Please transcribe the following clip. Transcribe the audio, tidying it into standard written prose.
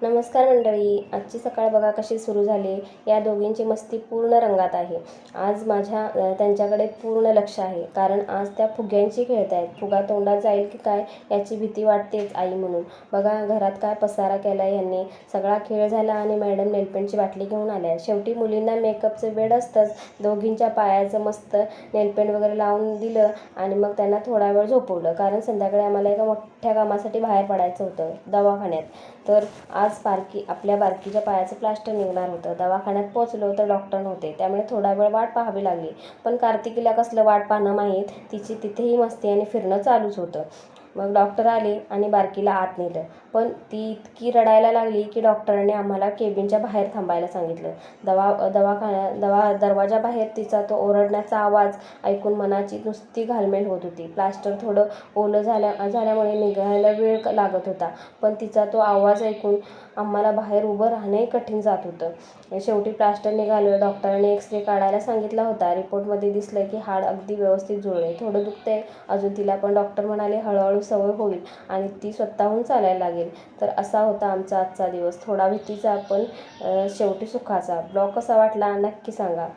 नमस्कार मंडळी, आजची सकाळ बघा कशी सुरू झाली. या दोघींची मस्ती पूर्ण रंगात आहे. आज त्यांच्याकडे पूर्ण लक्ष आहे, कारण आज त्या फुग्यांची खेळत आहेत. फुगा तोंडात जाईल की काय याची भीती वाटतेच आई म्हणून. बघा घरात काय पसारा केला यांनी. सगळा खेळ झाला आणि मॅडम नेलपेंटची बाटली घेऊन आल्या. शेवटी मुलींना मेकअपचं वेड असतंच. दोघींच्या पायाचं मस्त नेलपेंट वगैरे लावून दिलं आणि मग त्यांना थोडा वेळ झोपवलं, कारण संध्याकाळी आम्हाला एका मोठ्या कामासाठी बाहेर पडायचं होतं, दवाखान्यात. तर आज आपल्या बारकीच्या पायाचं प्लास्टर निघणार होतं. दवाखान्यात पोचलो तर डॉक्टर नव्हते, त्यामुळे थोडा वेळ वाट पाहावी लागली. पण कार्तिकीला कसलं वाट पाहणं माहीत, तिची तिथेही मस्ती आणि फिरणं चालूच होतं. मग डॉक्टर आले आणि बारकीला आत नेलं, पण ती इतकी रडायला लागली की डॉक्टरांनी आम्हाला केबिनच्या बाहेर थांबायला सांगितलं. दरवाजाबाहेर तिचा तो ओरडण्याचा आवाज ऐकून मनाची नुसती घालमेल होत होती. प्लास्टर थोडं ओलं झाल्यामुळे निघायला वेळ लागत होता, पण तिचा तो आवाज ऐकून आम्हाला बाहेर उभं राहणंही कठीण जात होतं. शेवटी प्लास्टर निघालं. डॉक्टरांनी एक्सरे काढायला सांगितला होता. रिपोर्टमध्ये दिसलं की हाड अगदी व्यवस्थित जुळले. थोडं दुखतंय अजून तिला, पण डॉक्टर म्हणाले हळूहळू सवय होईल आणि ती स्वतःहून चालायला लागेल. तर असा होता आमचा आजचा दिवस. थोडा भीतीचा पण शेवटी सुखाचा. ब्लॉग कसा वाटला नक्की सांगा.